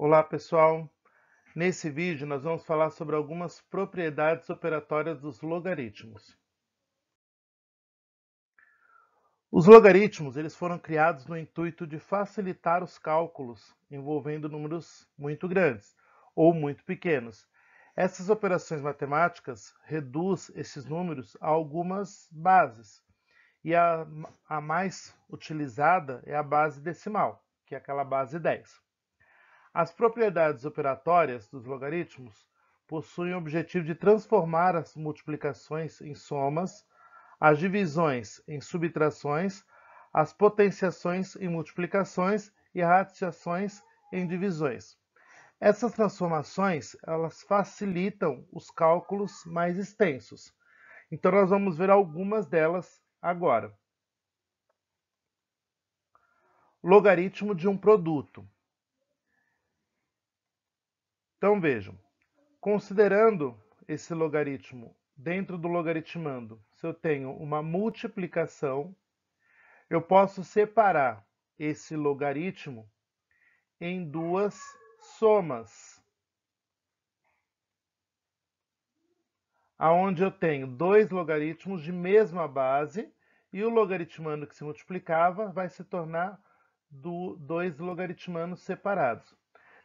Olá pessoal, nesse vídeo nós vamos falar sobre algumas propriedades operatórias dos logaritmos. Os logaritmos eles foram criados no intuito de facilitar os cálculos envolvendo números muito grandes ou muito pequenos. Essas operações matemáticas reduzem esses números a algumas bases e a mais utilizada é a base decimal, que é aquela base 10. As propriedades operatórias dos logaritmos possuem o objetivo de transformar as multiplicações em somas, as divisões em subtrações, as potenciações em multiplicações e as radiciações em divisões. Essas transformações, elas facilitam os cálculos mais extensos. Então nós vamos ver algumas delas agora. Logaritmo de um produto. Então vejam, considerando esse logaritmo dentro do logaritmando, se eu tenho uma multiplicação, eu posso separar esse logaritmo em duas somas, aonde eu tenho dois logaritmos de mesma base e o logaritmando que se multiplicava vai se tornar dois logaritmandos separados.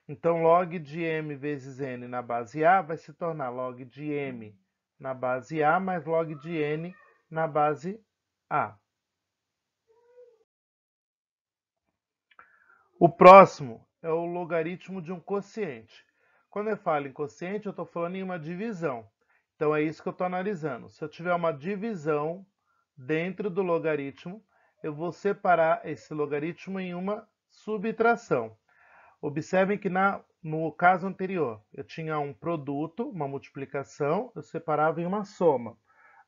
Então, log de m vezes n na base A vai se tornar log de m na base A mais log de n na base A. O próximo é o logaritmo de um quociente. Quando eu falo em quociente, eu estou falando em uma divisão. Então, é isso que eu estou analisando. Se eu tiver uma divisão dentro do logaritmo, eu vou separar esse logaritmo em uma subtração. Observem que no caso anterior, eu tinha um produto, uma multiplicação, eu separava em uma soma.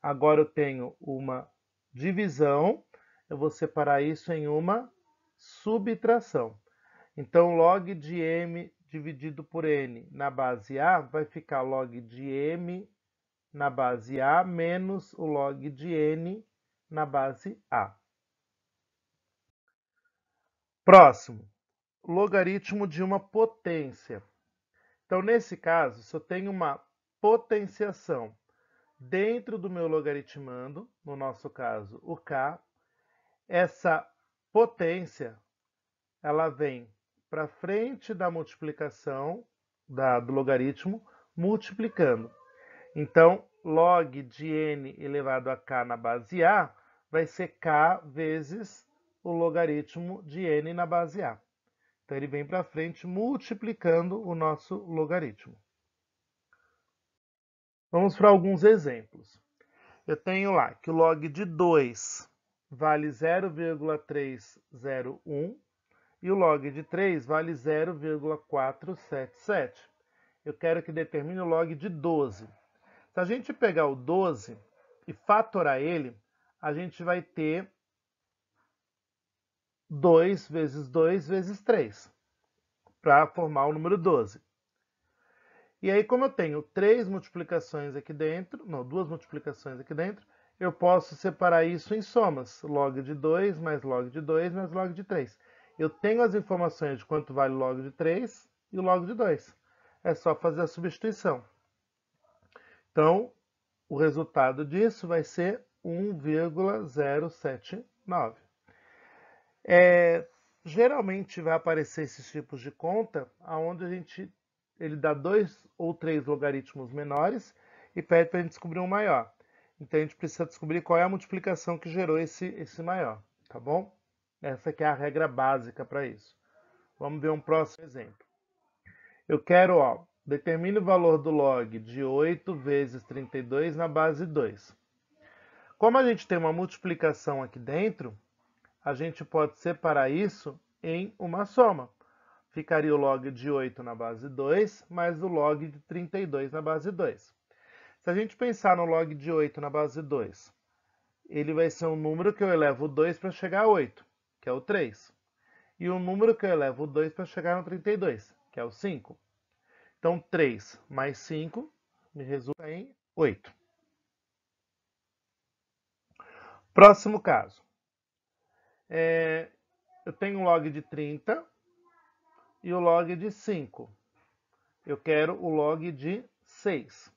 Agora eu tenho uma divisão, eu vou separar isso em uma subtração. Então, log de m dividido por n na base A vai ficar log de m na base A menos o log de n na base A. Próximo, logaritmo de uma potência. Então, nesse caso, se eu tenho uma potenciação dentro do meu logaritmando, no nosso caso, o k, essa potência ela vem para frente da multiplicação do logaritmo, multiplicando. Então, log de n elevado a k na base A vai ser k vezes o logaritmo de n na base A. Então, ele vem para frente multiplicando o nosso logaritmo. Vamos para alguns exemplos. Eu tenho lá que o log de 2 vale 0,301 e o log de 3 vale 0,477. Eu quero que determine o log de 12. Se a gente pegar o 12 e fatorar ele, a gente vai ter 2 vezes 2 vezes 3, para formar o número 12. E aí, como eu tenho três multiplicações aqui dentro, não, duas multiplicações aqui dentro, eu posso separar isso em somas. Log de 2 mais log de 2 mais log de 3. Eu tenho as informações de quanto vale o log de 3 e o log de 2. É só fazer a substituição. Então, o resultado disso vai ser 1,079. Geralmente vai aparecer esses tipos de conta onde ele dá dois ou três logaritmos menores e pede para a gente descobrir um maior. Então a gente precisa descobrir qual é a multiplicação que gerou esse maior, tá bom? Essa aqui é a regra básica para isso. Vamos ver um próximo exemplo. Eu quero, determine o valor do log de 8 vezes 32 na base 2. Como a gente tem uma multiplicação aqui dentro, a gente pode separar isso em uma soma. Ficaria o log de 8 na base 2, mais o log de 32 na base 2. Se a gente pensar no log de 8 na base 2, ele vai ser um número que eu elevo o 2 para chegar a 8, que é o 3. E um número que eu elevo o 2 para chegar no 32, que é o 5. Então, 3 mais 5 me resulta em 8. Próximo caso. Eu tenho um log de 30 e o log de 5. Eu quero o log de 6.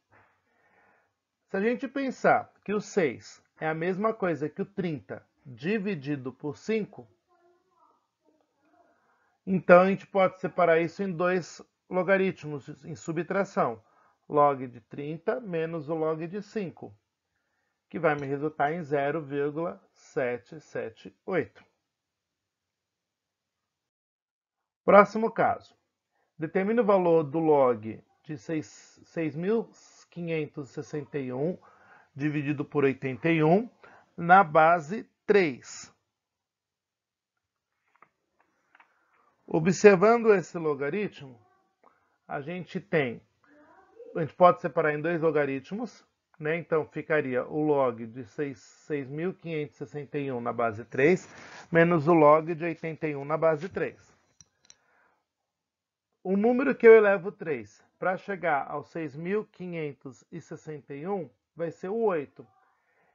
Se a gente pensar que o 6 é a mesma coisa que o 30 dividido por 5, então a gente pode separar isso em dois logaritmos em subtração. Log de 30 menos o log de 5, que vai me resultar em 0,778. Próximo caso. Determine o valor do log de 6.561 dividido por 81 na base 3. Observando esse logaritmo, a gente pode separar em dois logaritmos, né? Então ficaria o log de 6.561 na base 3 menos o log de 81 na base 3. O número que eu elevo 3 para chegar ao 6.561 vai ser o 8.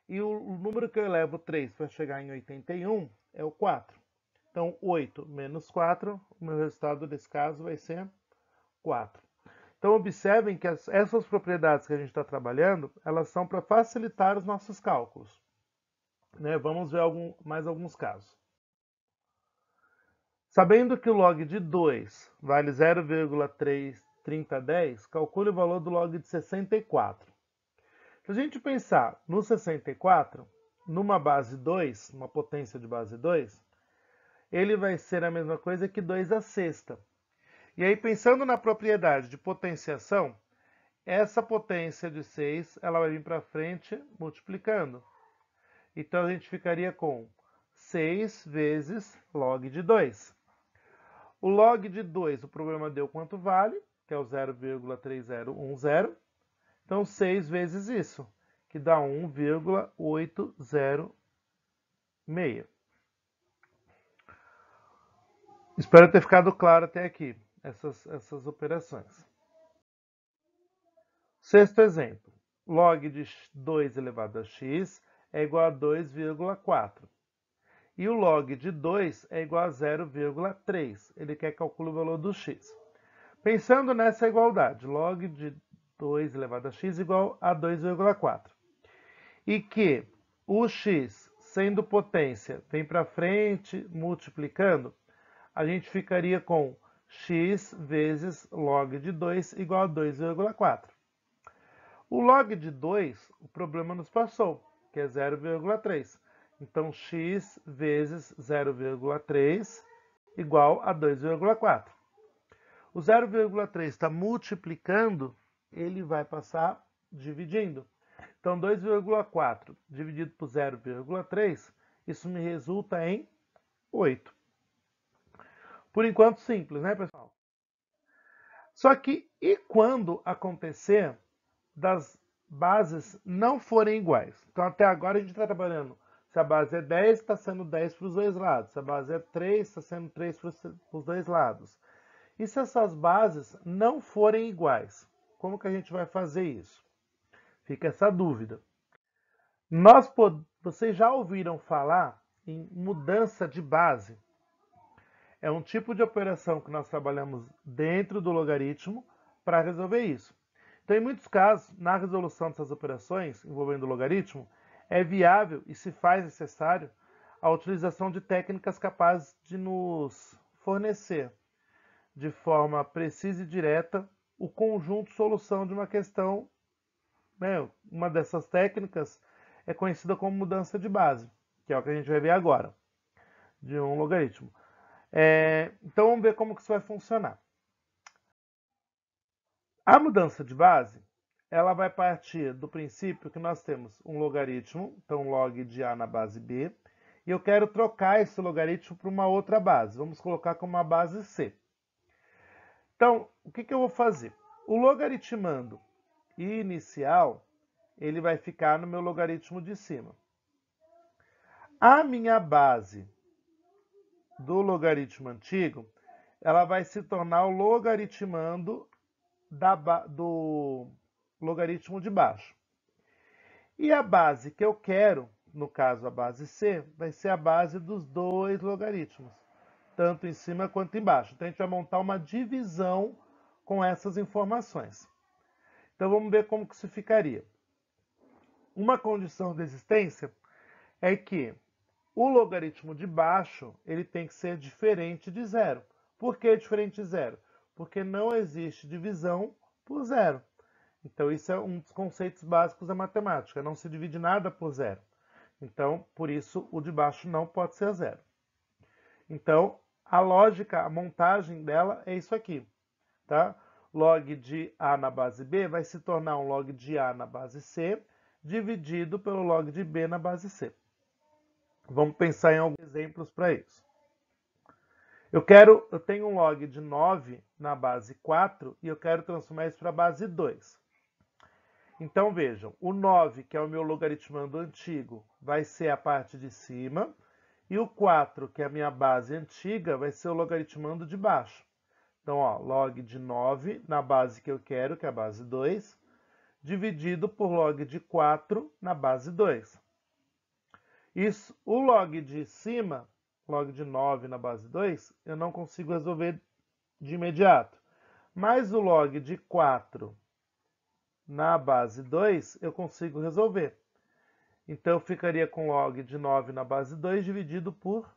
E o número que eu elevo 3 para chegar em 81 é o 4. Então, 8 menos 4, o meu resultado desse caso vai ser 4. Então, observem que essas propriedades que a gente está trabalhando, elas são para facilitar os nossos cálculos, né? Vamos ver mais alguns casos. Sabendo que o log de 2 vale 0,3010, calcule o valor do log de 64. Se a gente pensar no 64, numa base 2, uma potência de base 2, ele vai ser a mesma coisa que 2 à sexta. E aí, pensando na propriedade de potenciação, essa potência de 6 ela vai vir para frente multiplicando. Então, a gente ficaria com 6 vezes log de 2. O log de 2, o problema deu quanto vale, que é o 0,3010. Então, 6 vezes isso, que dá 1,806. Espero ter ficado claro até aqui essas operações. Sexto exemplo. Log de 2 elevado a x é igual a 2,4. E o log de 2 é igual a 0,3. Ele quer calcular o valor do x. Pensando nessa igualdade, log de 2 elevado a x igual a 2,4. E que o x, sendo potência, vem para frente multiplicando, a gente ficaria com x vezes log de 2 igual a 2,4. O log de 2, o problema nos passou, que é 0,3. Então, x vezes 0,3 igual a 2,4. O 0,3 está multiplicando, ele vai passar dividindo. Então, 2,4 dividido por 0,3, isso me resulta em 8. Por enquanto, simples, né, pessoal? Só que, e quando acontecer das bases não forem iguais? Então, até agora a gente está trabalhando. Se a base é 10, está sendo 10 para os dois lados. Se a base é 3, está sendo 3 para os dois lados. E se essas bases não forem iguais? Como que a gente vai fazer isso? Fica essa dúvida. Vocês já ouviram falar em mudança de base? É um tipo de operação que nós trabalhamos dentro do logaritmo para resolver isso. Então, em muitos casos, na resolução dessas operações envolvendo o logaritmo, é viável e se faz necessário a utilização de técnicas capazes de nos fornecer, de forma precisa e direta, o conjunto solução de uma questão, né? Uma dessas técnicas é conhecida como mudança de base, que é o que a gente vai ver agora, de um logaritmo. Então vamos ver como que isso vai funcionar. A mudança de base, ela vai partir do princípio que nós temos um logaritmo, então log de A na base B, e eu quero trocar esse logaritmo para uma outra base. Vamos colocar como uma base C. Então, o que eu vou fazer? O logaritmando inicial, ele vai ficar no meu logaritmo de cima. A minha base do logaritmo antigo, ela vai se tornar o logaritmando do logaritmo de baixo. E a base que eu quero, no caso a base C, vai ser a base dos dois logaritmos. tanto em cima quanto embaixo. Então, a gente vai montar uma divisão com essas informações. Então, vamos ver como que isso ficaria. Uma condição de existência é que o logaritmo de baixo ele tem que ser diferente de zero. Por que diferente de zero? Porque não existe divisão por zero. Então, isso é um dos conceitos básicos da matemática. Não se divide nada por zero. Então, por isso, o de baixo não pode ser zero. Então, a lógica, a montagem dela é isso aqui. Tá? Log de A na base B vai se tornar um log de A na base C, dividido pelo log de B na base C. Vamos pensar em alguns exemplos para isso. Eu tenho um log de 9 na base 4 e eu quero transformar isso para a base 2. Então, vejam, o 9, que é o meu logaritmando antigo, vai ser a parte de cima, e o 4, que é a minha base antiga, vai ser o logaritmando de baixo. Então, ó, log de 9 na base que eu quero, que é a base 2, dividido por log de 4 na base 2. Isso, o log de cima, log de 9 na base 2, eu não consigo resolver de imediato. Mas o log de 4 na base 2, eu consigo resolver. Então, eu ficaria com log de 9 na base 2 dividido por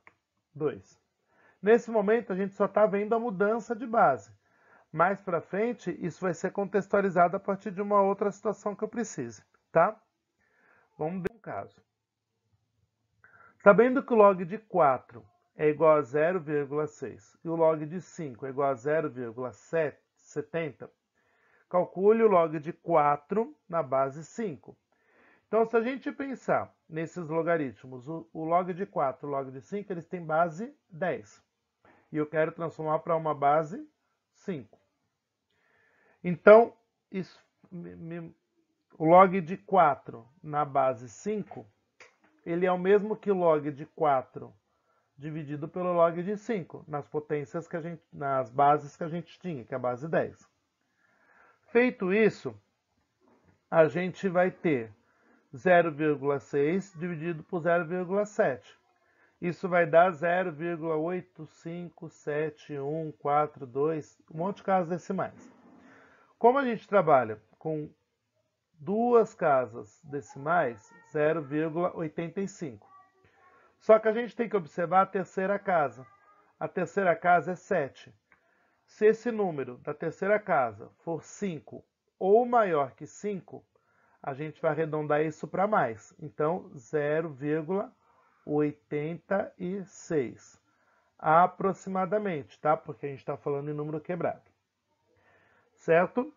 2. Nesse momento, a gente só está vendo a mudança de base. Mais para frente, isso vai ser contextualizado a partir de uma outra situação que eu precise, tá? Vamos ver um caso. Sabendo que o log de 4 é igual a 0,6 e o log de 5 é igual a 0,70, calcule o log de 4 na base 5. Então, se a gente pensar nesses logaritmos, o log de 4 e o log de 5, eles têm base 10. E eu quero transformar para uma base 5. Então, o log de 4 na base 5, ele é o mesmo que o log de 4 dividido pelo log de 5, nas bases que a gente tinha, que é a base 10. Feito isso, a gente vai ter 0,6 dividido por 0,7. Isso vai dar 0,8571442, um monte de casas decimais. Como a gente trabalha com duas casas decimais, 0,85. Só que a gente tem que observar a terceira casa. A terceira casa é 7. Se esse número da terceira casa for 5 ou maior que 5, a gente vai arredondar isso para mais. Então, 0,86 aproximadamente, tá? Porque a gente está falando em número quebrado. Certo?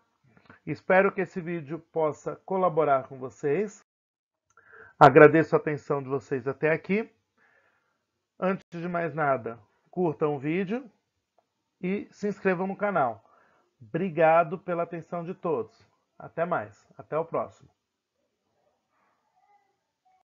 Espero que esse vídeo possa colaborar com vocês. Agradeço a atenção de vocês até aqui. Antes de mais nada, curtam o vídeo e se inscrevam no canal. Obrigado pela atenção de todos. Até mais. Até o próximo.